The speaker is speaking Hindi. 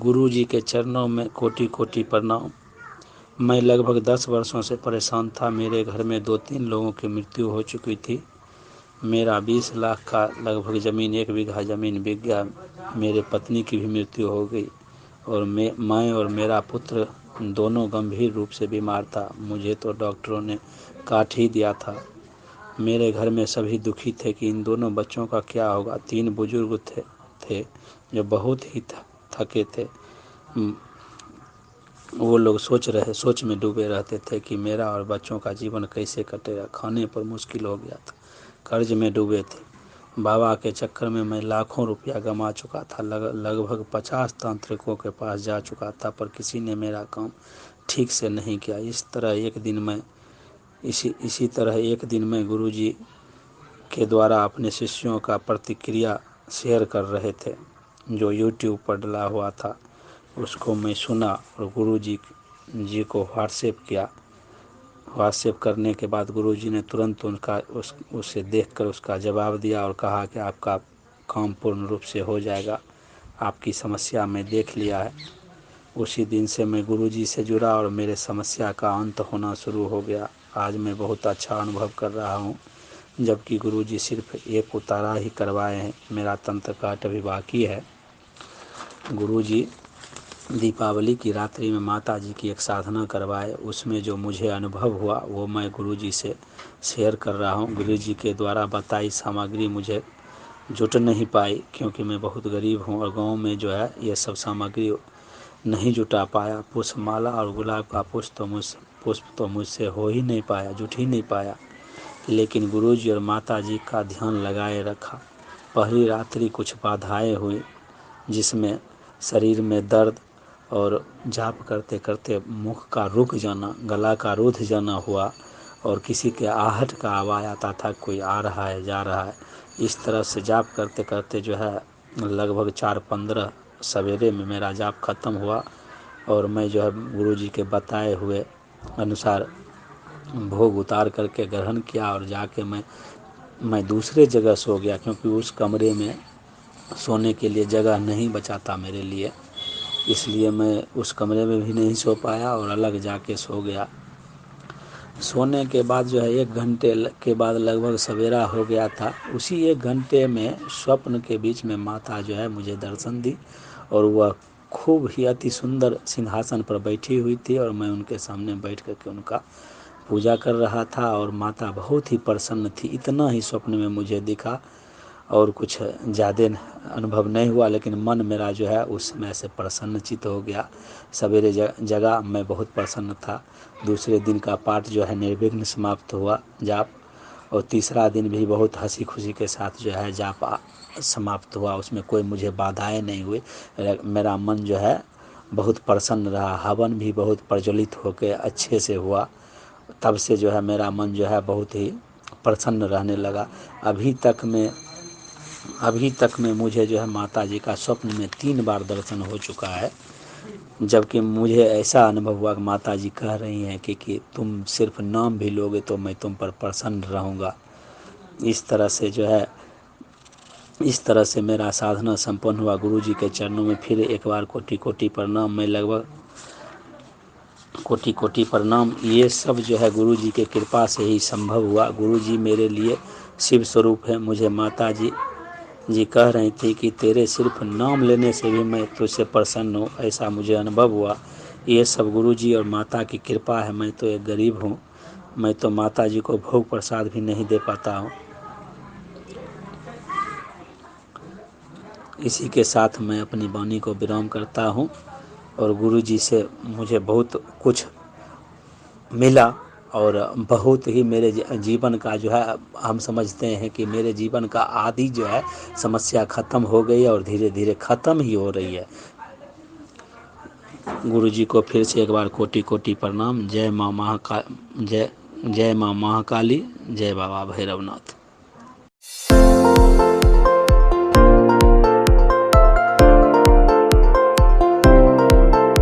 गुरु जी के चरणों में कोटि कोटि प्रणाम। मैं लगभग 10 वर्षों से परेशान था। मेरे घर में 2-3 लोगों की मृत्यु हो चुकी थी। मेरा 20 लाख का लगभग ज़मीन, 1 बीघा ज़मीन बिक गया। मेरे पत्नी की भी मृत्यु हो गई और मैं और मेरा पुत्र दोनों गंभीर रूप से बीमार था। मुझे तो डॉक्टरों ने काट ही दिया था। मेरे घर में सभी दुखी थे कि इन दोनों बच्चों का क्या होगा। 3 बुजुर्ग थे जो बहुत ही थके थे। वो लोग सोच में डूबे रहते थे कि मेरा और बच्चों का जीवन कैसे कटेगा। खाने पर मुश्किल हो गया था, कर्ज में डूबे थे। बाबा के चक्कर में मैं लाखों रुपया गंवा चुका था। लगभग 50 तांत्रिकों के पास जा चुका था, पर किसी ने मेरा काम ठीक से नहीं किया। इसी तरह एक दिन मैं गुरुजी के द्वारा अपने शिष्यों का प्रतिक्रिया शेयर कर रहे थे जो YouTube पर डला हुआ था। उसको मैं सुना और गुरुजी को व्हाट्सएप किया। व्हाट्सएप करने के बाद गुरुजी ने तुरंत उसे देखकर उसका जवाब दिया और कहा कि आपका काम पूर्ण रूप से हो जाएगा, आपकी समस्या मैं देख लिया है। उसी दिन से मैं गुरुजी से जुड़ा और मेरे समस्या का अंत होना शुरू हो गया। आज मैं बहुत अच्छा अनुभव कर रहा हूँ, जबकि गुरुजी सिर्फ एक उतारा ही करवाए हैं। मेरा तंत्र पाठ अभी बाकी है। गुरुजी दीपावली की रात्रि में माता जी की एक साधना करवाए, उसमें जो मुझे अनुभव हुआ वो मैं गुरुजी से शेयर कर रहा हूँ। गुरुजी के द्वारा बताई सामग्री मुझे जुट नहीं पाई क्योंकि मैं बहुत गरीब हूँ और गांव में जो है ये सब सामग्री नहीं जुटा पाया। पुष्पमाला और गुलाब का पुष्प तो मुझसे हो ही नहीं पाया, जुट ही नहीं पाया। लेकिन गुरुजी और माता जी का ध्यान लगाए रखा। पहली रात्रि कुछ बाधाएं हुई, जिसमें शरीर में दर्द और जाप करते करते मुख का रुक जाना, गला का रुध जाना हुआ और किसी के आहट का आवाज़ आता था, कोई आ रहा है जा रहा है। इस तरह से जाप करते करते जो है लगभग 4-15 सवेरे में मेरा जाप ख़त्म हुआ और मैं जो है गुरुजी के बताए हुए अनुसार भोग उतार करके ग्रहण किया और जाके मैं दूसरे जगह सो गया, क्योंकि उस कमरे में सोने के लिए जगह नहीं बचा था मेरे लिए। इसलिए मैं उस कमरे में भी नहीं सो पाया और अलग जाके सो गया। सोने के बाद जो है 1 घंटे के बाद लगभग सवेरा हो गया था। उसी 1 घंटे में स्वप्न के बीच में माता जो है मुझे दर्शन दी और वह खूब ही अति सुंदर सिंहासन पर बैठी हुई थी और मैं उनके सामने बैठ करके उनका पूजा कर रहा था और माता बहुत ही प्रसन्न थी। इतना ही स्वप्न में मुझे दिखा और कुछ ज़्यादा अनुभव नहीं हुआ, लेकिन मन मेरा जो है उस समय से प्रसन्नचित्त हो गया। सवेरे जगा, मैं बहुत प्रसन्न था। दूसरे दिन का पाठ जो है निर्विघ्न समाप्त हुआ जाप, और तीसरा दिन भी बहुत हंसी खुशी के साथ जो है जाप समाप्त हुआ। उसमें कोई मुझे बाधाएं नहीं हुई। मेरा मन जो है बहुत प्रसन्न रहा। हवन भी बहुत प्रज्वलित होकर अच्छे से हुआ। तब से जो है मेरा मन जो है बहुत ही प्रसन्न रहने लगा। अभी तक में मुझे जो है माता जी का स्वप्न में 3 बार दर्शन हो चुका है, जबकि मुझे ऐसा अनुभव हुआ कि माता जी कह रही हैं कि तुम सिर्फ नाम भी लोगे तो मैं तुम पर प्रसन्न रहूँगा। इस तरह से मेरा साधना संपन्न हुआ। गुरु जी के चरणों में फिर एक बार कोटि कोटि प्रणाम। मैं लगभग कोटि कोटि प्रणाम। ये सब जो है गुरु जी के कृपा से ही संभव हुआ। गुरु जी मेरे लिए शिव स्वरूप है। मुझे माता जी कह रही थी कि तेरे सिर्फ नाम लेने से भी मैं तुझसे प्रसन्न हूँ, ऐसा मुझे अनुभव हुआ। ये सब गुरुजी और माता की कृपा है। मैं तो एक गरीब हूँ, मैं तो माता जी को भोग प्रसाद भी नहीं दे पाता हूँ। इसी के साथ मैं अपनी वाणी को विराम करता हूँ और गुरुजी से मुझे बहुत कुछ मिला और बहुत ही मेरे जीवन का जो है, हम समझते हैं कि मेरे जीवन का आदि जो है समस्या ख़त्म हो गई है और धीरे धीरे ख़त्म ही हो रही है। गुरुजी को फिर से एक बार कोटि कोटि प्रणाम। जय माँ महाकाली, जय बाबा भैरवनाथ।